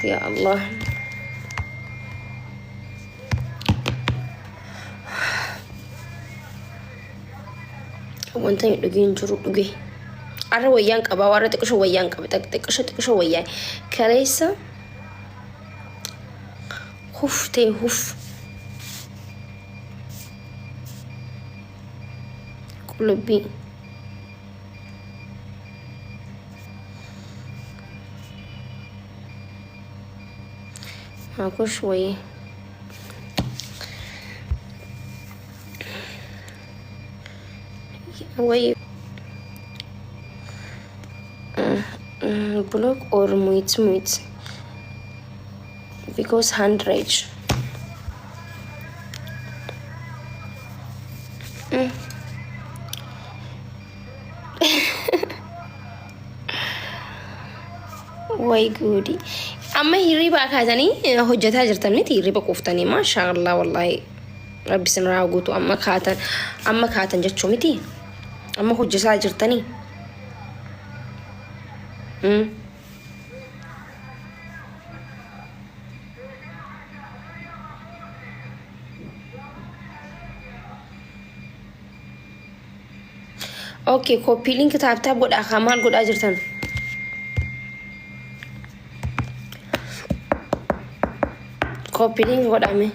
يا الله. وانت يدقين جرو دقي عرا ويان قبا وارا تقشو ويان قبا تقشو ويان كليسا هف تي هف قلبي ماكو شوي وي block or mute because hand rage. way goody أما هيريبا كاتني هجتها جرتني هيريبا كوفتني ما شاء الله والله ربي سنرا وقوتو أما كاتن جت شومتي أما هجتها جرتني اوكي كوبي لينك تاب قد اخمال قد اجرتن كوبي لينك قد امي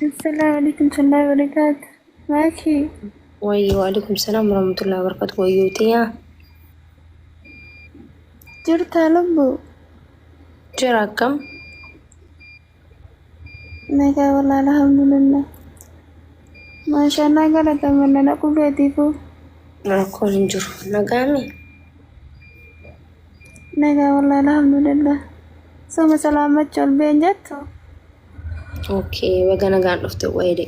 السلام عليكم ورحمة الله وبركاته. ماشي. وعليكم السلام ورحمة الله وبركاته. ويوتيا جرتا لبو جرا كم نجا والله الحمد لله ما شاء الله قالت أمنا نقول بيتيفو نقول نجر نقامي نجا والله الحمد لله سوما سلامة جول بين جاتو اوكي وقنا قان رفت ويدي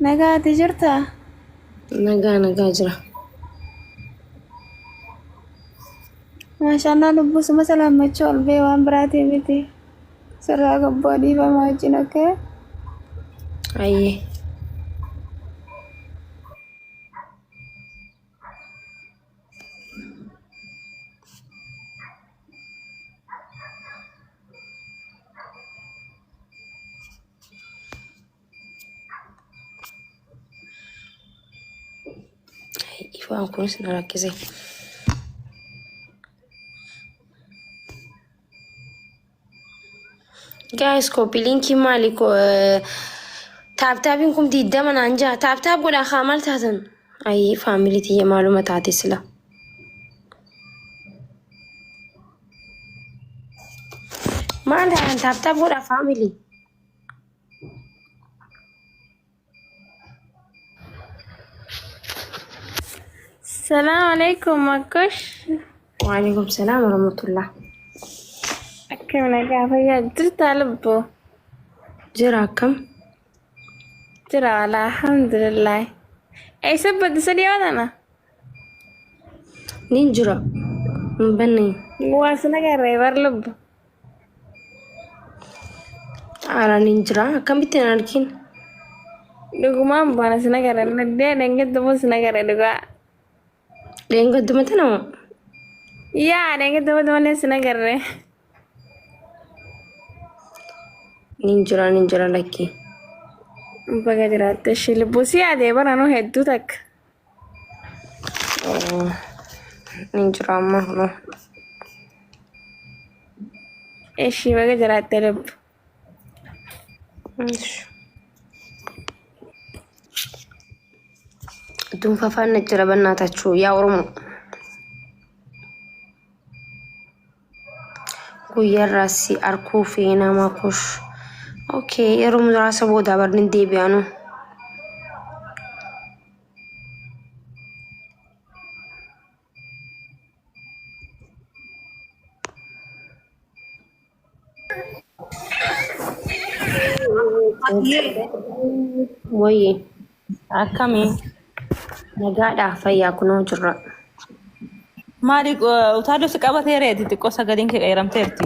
نجا تجرتا نقا جرا ما شاء الله لبو سوما سلامة جول بين وان براتي بيتي سراغ بودي فما جنوك ايه ifaan kunis na rakkise guys copy linki mali ko taabinkum diidaman anja taab goda khamal taatan ay family tiye maluma taati sila manda taab goda family السلام عليكم مكش وعليكم السلام ورحمة الله أكيد نجا فيا جرتا لبو جرا كم جرا والله الحمد لله أي سبب سريع ولا نينجرا مبني واسنا كريبر لبو على نينجرا كم بتنا لكن Dugumaan bana sinagara nadee dengedamo sinagara duga lengo dumatana ya dengedamo ne sinagara ninjura laki baga jirate shil busi ade barano heddu tak ninjura ma no eshi baga jirate leb dum fafan jira bannatachu ya oromo guyarasi arku feena makush okay oromo rasa boda barnin debiano Woye Akkami nagaadha fayyaa kunoo jirra. maali utaaluu si qabateereeti xiqqoo sagaleen kee qayramteerti.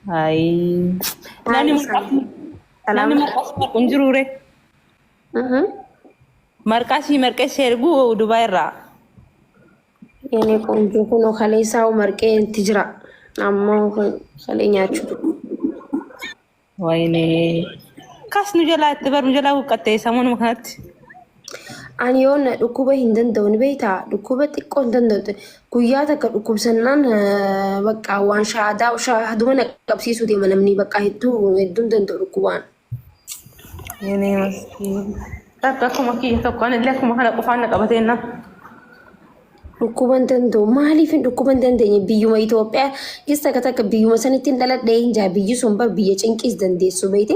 Hai. Nani markas kunjurure. Markasi markas sergu Dubai ra. Ini konjo kuno kale saw marke tijra. Amma kale nyachu. Waine. Kas nujala tebar nujala ukatte samun makat. Ani yoon dhukkuba hin danda'u beektaa dhukkuba xiqqoo hin danda'u guyyaa takka dhukkubsannaan bakka waan shaaduma na qabsiisuu deema namni bakka hedduu hin danda'u dhukkubaan. Yene maski. Takka akkuma kiyya tokko ani illee akkuma kana qofaan na qabateenna. Dhukkuba hin danda'u maaliif hin dhukkuba hin dandeenye biyyuma Itoophiyaa keessa takka biyyuma sanitti hin dhaladhee hin jaa biyyi sun bar biyya cinqiis dandeessu beekte.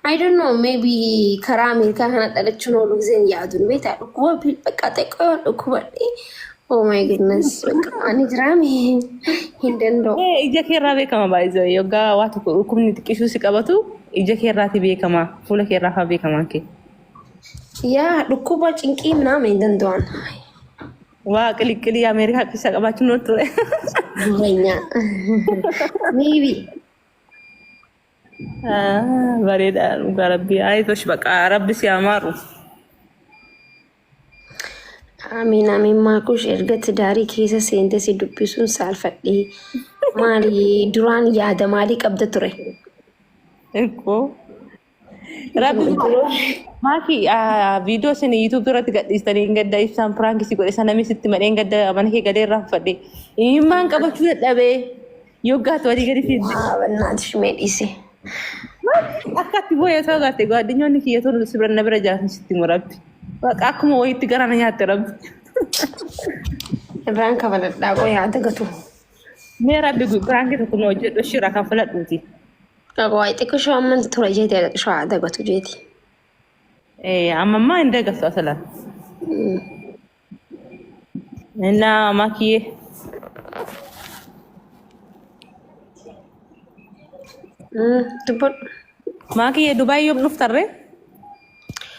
I don't know maybe karaa Ameerikaa kana dhalachuun oolu giseen yaaduun beektaa dhukkuba bakka xiqqoo dhukkubadhe. Oh my goodness bakka ani jiraame hin danda'u. Ija keerraa beekama baay'ee yoggaa waa tokko dhukkubni xiqqisuu si qabatu ija keerraati beekama fuula keerraa fa'aa beekamaan kee. Yaa dhukkuba cinqii minaamin hin danda'an. Wah, kali-kali Amerika bisa kebaca nutur. Banyak. Maybe. Bareda, Rabbi. Itu sebab Rabbi si amaru. Amin amin maakush ergat dari keessa seente si dubbisuun saalfadhee maali duraan yaada maalii qabda ture? Eko. Rabbi Maki video sini YouTube irratti gadhiistanii gadda ibsaan prank si godhe sana misitti madheen gadda mana kee gadee raffadhe. Immaan qabachuu dadhabee yoggaatu walii gadi fiidde. Bannaatish meedhiise. Akkatti booya ta'uu gaarte gaaddenyoonni kiyya tolu sibiranna bira jaatin sitti murabbi. Waaqa akkuma wayitti garana nyaatte rabbi. Irraan kafaladhaa qoo yaada gatu. Mee rabbi prank tokko nu hojjedhu shira kan filadhuuti. Qaqoo xiqqoo shoo amman ture jeeti shoo yaada gatu jeeti. Amma inda gasto asalan. Ina makiye. Tupot. Makiye Dubai yom nuftarre?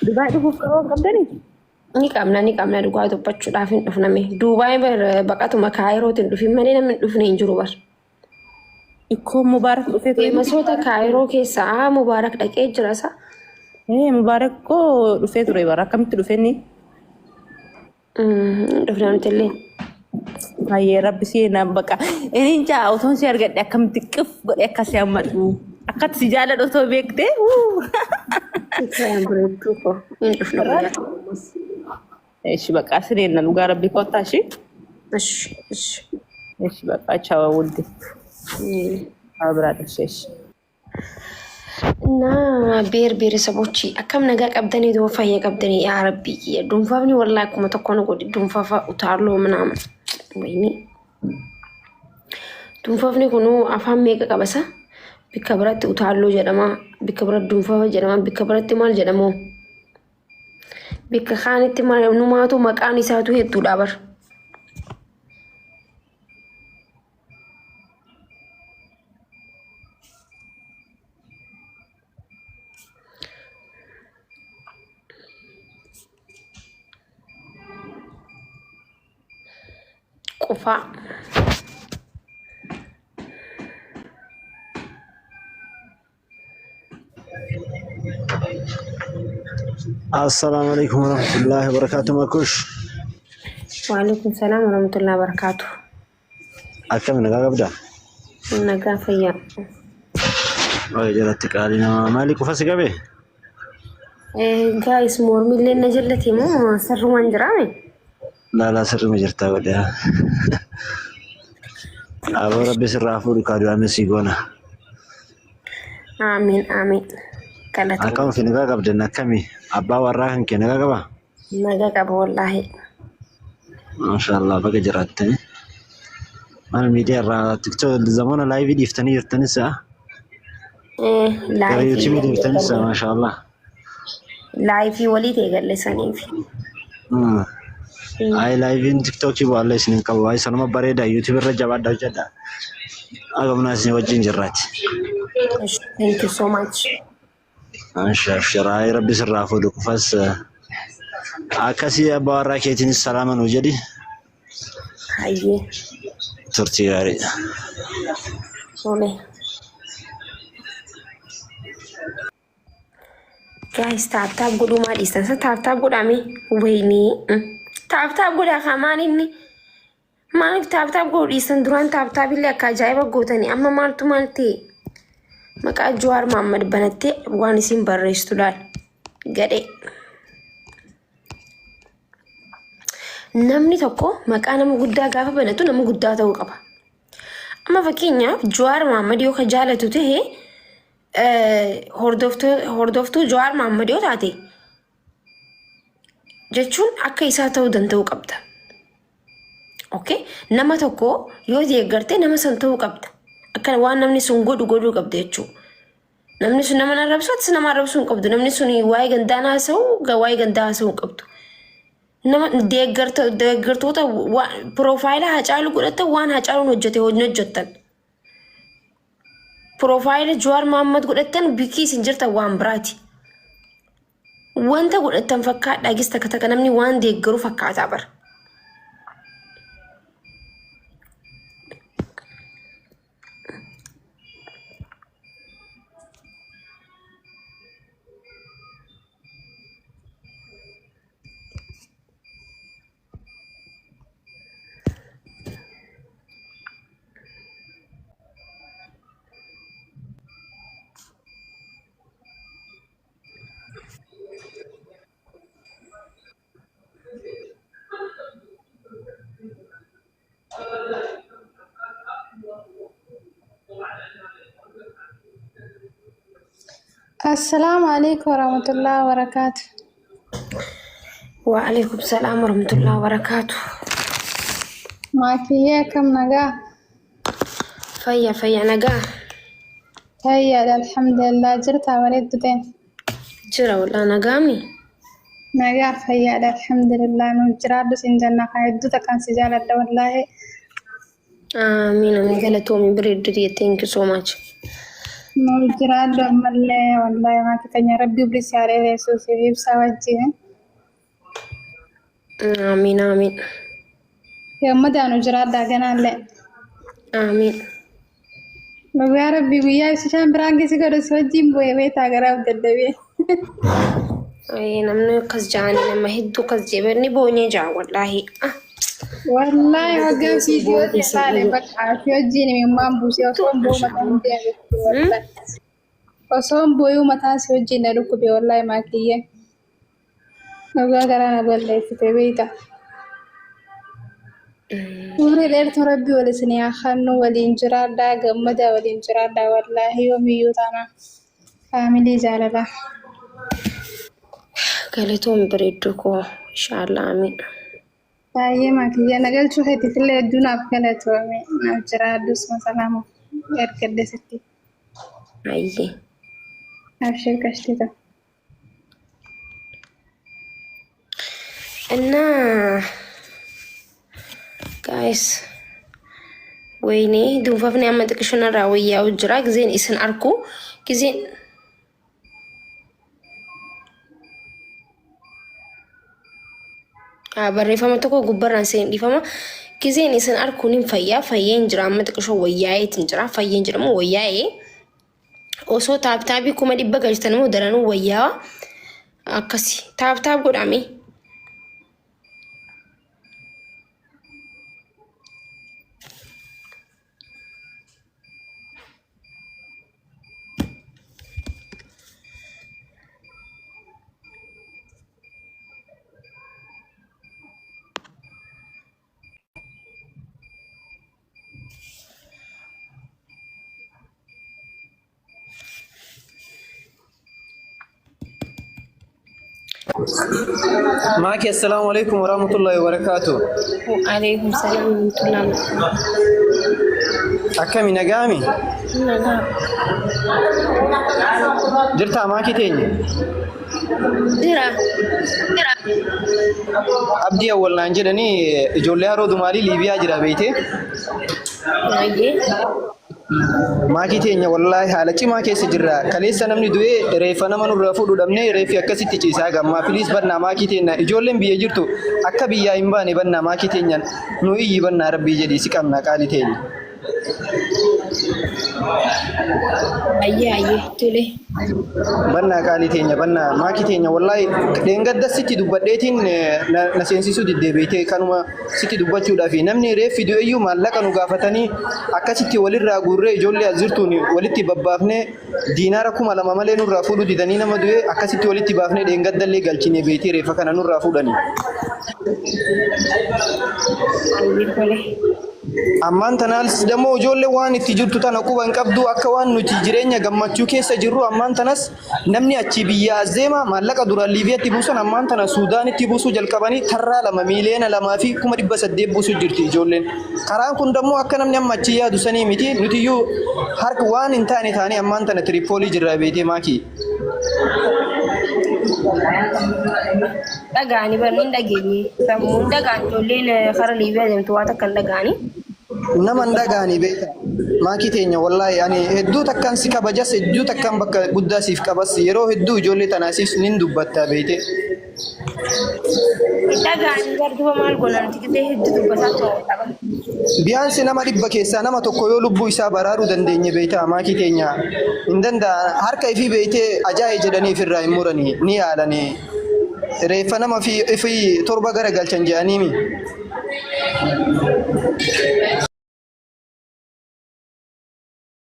Dubai dhufuf qaban qabdani? Ni qabna dhugaa dubbachuudhaaf hin dhufname. Dubai baqatuma Kaayirootiin dhufin malee namni dhufne hin jiru bar. Ikkoo Mubaarak dhufee ture. Masoota Kaayiroo keessaa Mubaarak dhaqee jira isa. Mubaarak ko dhufee ture bara akkamitti dhufeenni? Dhufnaan illee. Hayyee rabbi si na baqa. Inni jaa otoon si argadhe akkamitti qif godhe akkasii hammadhu. Akkatti si jaaladhu otoo beekte. Kan bareedduu ko hin dhufna guyyaa. Eeshi baqa sireen na dhugaa rabbi kottaa shi. Eeshi baqa chawa wulde. Abiraadha sheeshi. እና ብሔር ብሔረሰቦች አከም ነገ ቀብደኔ ዶፋየ ቀብደኔ ያ ረቢ ዱንፋፍኒ ወላ ኩመ ተኮነ ጎዲ ዱንፋፋ ኡታሎ ምናምን ወይኔ ዱንፋፍኒ ኩኑ አፋም ሜቀ ቀበሳ ቢከብረት ኡታሎ ጀደማ ቢከብረት ዱንፋፋ ጀደማ ቢከብረት ማል ጀደሞ ቢከኻኒት ማል ኑማቱ መቃን ኢሳቱ ሄዱ ዳበር Kufa. Assalamualaikum warahmatullahi wabarakatuh Makush. Waalaikumsalam warahmatullahi wabarakatuh. Akkam nagaa qabda? Nagaa fayyaa. Jalatti qaalii nama maali qufa si qabe? Guys mormillee na jallate moo sarrumaan jiraame? Lala sirrima jirtaa godhe. Aboo rabbi sirraa fuudhu kaaduu si goona. Amiin amiin. Akkam fi nagaa qabdan akkami? Abbaa warraa kan kee nagaa qaba? Nagaa qaba wallaahi. Maashaallah baga jiraattani. Maal miidiyaa irraa tiktok zamana laayivii dhiiftanii jirtanis gara yuutuubii dhiiftanis maashaallah. Laayivii walii ta'e galleessaniif. Ay live TikTok ci wala isnin qabu ay sanuma bareeda YouTube irra jabaadhaa jedha agamna isni wajjin jirraati. Thank you so much. Sharaay rabbi sirraa fuudhu qufas akkasii abbaa warraa keetiinis salaama nuu jedhi. Hayyee. Turtii gaarii. Ole. guys taap godhuu maal dhiistan sa taap godhame wayni taap godhaa kamaan inni maaliif taap godhuu dhiistan duraan taap illee akka ajaa'iba gootanii amma maaltu maal ta'e maqaa Jawaar Mohammad banattee waan isin barreessitu laal gadhee namni tokko maqaa nama guddaa gaafa banatu nama guddaa ta'uu qaba amma fakkeenyaaf Jawaar Mohammad yoo ka jaalatu ta'e hordoftuu Jawaar Mohammad yoo taate jechuun akka isaa ta'uu danda'u qabda. Okay? Nama tokko yoo deeggartee nama san ta'uu qabda. Akka waan namni sun godhuu qabda jechuudha. Namni sun nama arrabsuutis nama arrabsuu hin qabdu. Namni sun waa'ee gandaan haasa'u waa'ee gandaa haasa'uu hin qabdu. Nama deeggartoota piroofaayilaa Hacaaluu godhatan waan Hacaaluun hojjetan. Piroofaayilii Jawaar Mohammad godhatan bikii isin jirtan waan biraati. Wanta godhatan fakkaadhaa gis takka namni waan deeggaru fakkaataa bara. السلام عليكم ورحمة الله وبركاته. وعليكم السلام ورحمة الله وبركاته. معك إياه كم نجاة؟ فيا نجاة. هيا الحمد لله جرتها ولدتين. جرى ولا نجامي؟ نجاة هيا الحمد لله نجراد سنجنا خيدتك كان سجالة والله. آمين من قالتوا من بريد thank you so much. نجراد ملة والله ما كتني ربي بريس عليه يسوع يجيب سواجيه. آمين يا مدى نجراد دعنا له. آمين. لو يا ربي ويا شان برانكي سكر سوجين بوي تاجراب ددبي. أي نمنو قص جاني لما هدو قص جبرني بوني جا والله. والله وقف فيديو تسالي بس عارفة جيني من مام بوسي أصلا بو متان والله أصلا بويو متان سوجين ركوبي والله ما كيه نبغى كرانا بالله في تبيتا وري لير تربي ولا سنيا خانو ولا إنجرار دا جمدا ولا إنجرار دا والله يوم يوتانا فاميلي جالبا قالتهم بريدوكو إن شاء الله آمين. Saya makiya nagal cukai tikle duna apkala tuame najra dus masalamu erkede sitti Aye. abshir kashtita Anna guys wayne dunfafni amma tikshona rawiya ujra gizeen isin arku gizeen barreeffama tokko gubbarraan seen dhifama gizeen isin arkuun hin fayyeen jira amma xiqqishoo wayyaa'eetiin jira fayyeen jedhamu wayyaa'ee osoo taaptaabii 100 galchitan immoo daranuu wayyaa akkasi taaptaap godhame معك السلام عليكم ورحمة الله وبركاته. وعليكم السلام ورحمة الله وبركاته. أكمل نجامي. نعم. جرتها معك تاني. جرا. أبدي أول نانجرني جوليا رودو مالي ليبيا جرا بيتي. أيه. Maakii teenya wallahi haala cimaa keessa jirra. Kaleessa namni du'ee reeffa nama nurraa fuudhu dhabnee reeffi akkasitti ciisaa gammaa. Filiis bannaa maakii teenya ijoolleen biyya jirtu akka biyyaa hin baane bannaa maakii teenyaan nu iyyi bannaa rabbii jedhii si qabna qaali teenya. Ayye tole. Banna qaali teenya banna maakii teenya wallahi dheengadda sitti dubbadheetiin na seensisu diddeebiitee kanuma sitti dubbachuudhaaf namni reef fiduu iyyuu maallaqa nu gaafatanii akkasitti walirraa guurree ijoollee as jirtuun walitti babbaafnee diinaara 2,000 malee nurraa fuudhuu didanii nama du'e akkasitti walitti baafnee dheengaddallee galchine beetii reefa kana nurraa fuudhanii. Ammaan tanaas dammoo ijoollee waan itti jirtu tana quba hin qabdu akka waan nuti jireenya gammachuu keessa jirru ammaan tanas namni achi biyya azeema maallaqa duraan Liibiyaatti buusan ammaan tana Suudaanitti buusuu jalqabanii tarraa 2 miiliyoona 2 fi 800 buusuu jirti ijoolleen. Karaan kun dammoo akka namni amma achi yaadu sanii miti nutiyyuu harka waan hin taane taane ammaan tana Tiripoolii jirra beetee maakii. Dhagaani barni dhageenye sammuun dhagaan ijoolleen kara Liibiyaa deemtu waan akka dhagaani. Nama dhagaani beeka maakii teenya wallahi ani hedduu takkaan si kabajas hedduu takkaan bakka guddaa siif qabas yeroo hedduu ijoollee tanaasiif nin dubbatta beete. Dhagaani garduba maal gonan tikitee hedduu dubbataa ta'udha. Biyaansi nama 100 keessaa nama tokko yoo lubbuu isaa baraaruu dandeenye beektaa maakii teenya hin danda'a harka ifii beektee ajaa'ee jedhaniif irraa hin muranii ni yaalanii reeffa nama fi 7 gara galchan jedhaniimi.